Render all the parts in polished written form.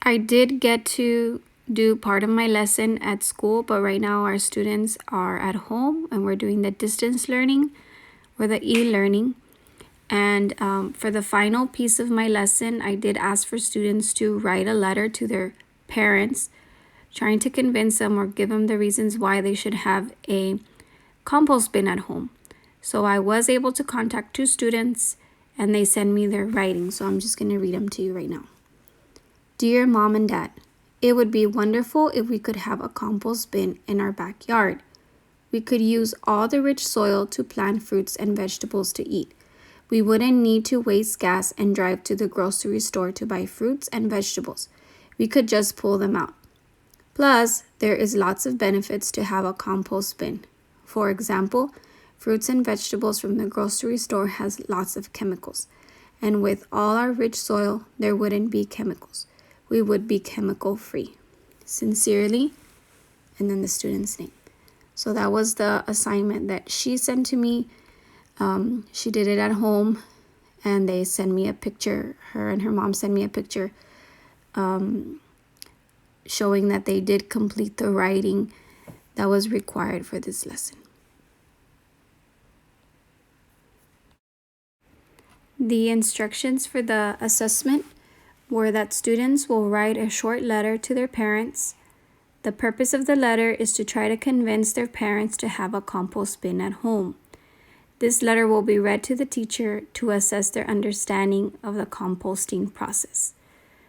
I did get to do part of my lesson at school, but right now our students are at home and we're doing the distance learning or the e-learning. And for the final piece of my lesson, I did ask for students to write a letter to their parents, trying to convince them or give them the reasons why they should have a compost bin at home. So I was able to contact 2 students and they send me their writing. So I'm just going to read them to you right now. Dear Mom and Dad, it would be wonderful if we could have a compost bin in our backyard. We could use all the rich soil to plant fruits and vegetables to eat. We wouldn't need to waste gas and drive to the grocery store to buy fruits and vegetables. We could just pull them out. Plus, there is lots of benefits to have a compost bin. For example, fruits and vegetables from the grocery store has lots of chemicals. And with all our rich soil, there wouldn't be chemicals. We would be chemical free. Sincerely, and then the student's name. So that was the assignment that she sent to me. She did it at home and they sent me a picture. Her and her mom sent me a picture showing that they did complete the writing that was required for this lesson. The instructions for the assessment were that students will write a short letter to their parents. The purpose of the letter is to try to convince their parents to have a compost bin at home. This letter will be read to the teacher to assess their understanding of the composting process.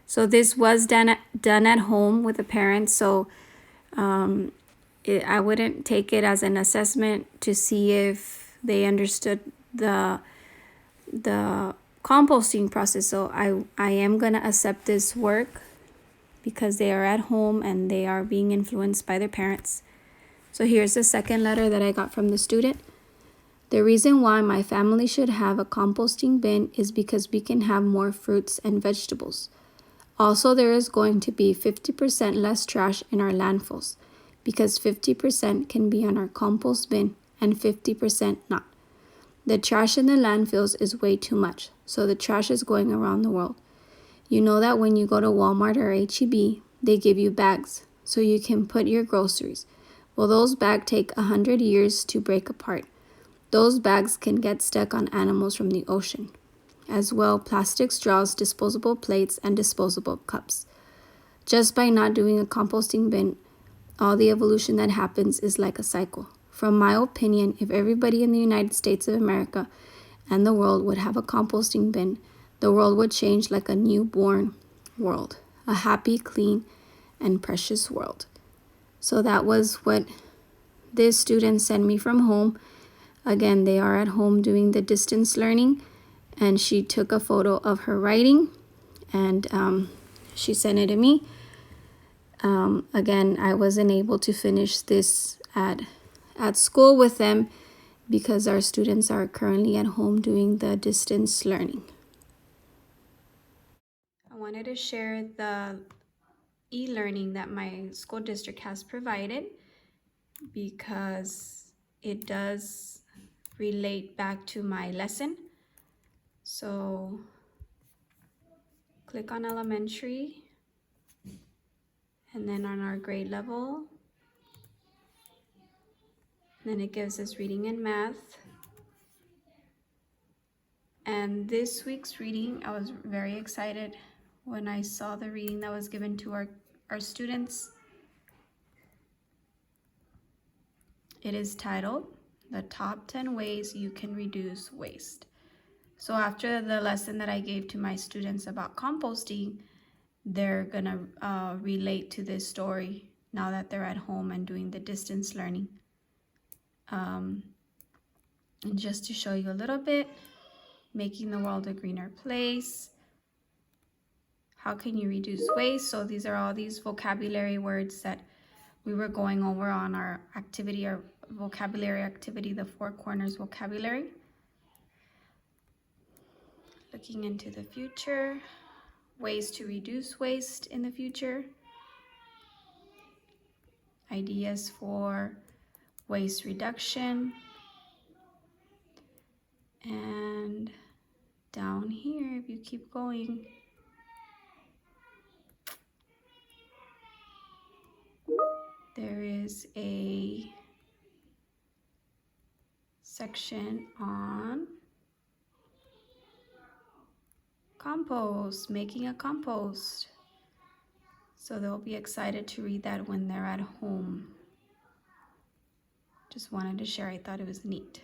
So this was done at home with the parents. So I wouldn't take it as an assessment to see if they understood the composting process. So I am going to accept this work because they are at home and they are being influenced by their parents. So here's the second letter that I got from the student. The reason why my family should have a composting bin is because we can have more fruits and vegetables. Also, there is going to be 50% less trash in our landfills because 50% can be on our compost bin and 50% not. The trash in the landfills is way too much, so the trash is going around the world. You know that when you go to Walmart or H-E-B, they give you bags so you can put your groceries. Well, those bags take 100 years to break apart. Those bags can get stuck on animals from the ocean. As well, plastic straws, disposable plates, and disposable cups. Just by not doing a composting bin, all the evolution that happens is like a cycle. From my opinion, if everybody in the United States of America and the world would have a composting bin, the world would change like a newborn world, a happy, clean, and precious world. So that was what this student sent me from home. Again, they are at home doing the distance learning, and she took a photo of her writing, and she sent it to me. Again, I wasn't able to finish this at school with them because our students are currently at home doing the distance learning. I wanted to share the e-learning that my school district has provided because it does relate back to my lesson. So click on elementary and then on our grade level. Then it gives us reading and math. And this week's reading, I was very excited when I saw the reading that was given to our students. It is titled, The Top 10 Ways You Can Reduce Waste. So after the lesson that I gave to my students about composting, they're gonna relate to this story now that they're at home and doing the distance learning. And just to show you a little bit, making the world a greener place. How can you reduce waste? So these are all these vocabulary words that we were going over on our activity, our vocabulary activity, the Four Corners vocabulary. Looking into the future, ways to reduce waste in the future, ideas for waste reduction, and down here, if you keep going, there is a section on compost, making a compost. So they'll be excited to read that when they're at home. Just wanted to share, I thought it was neat.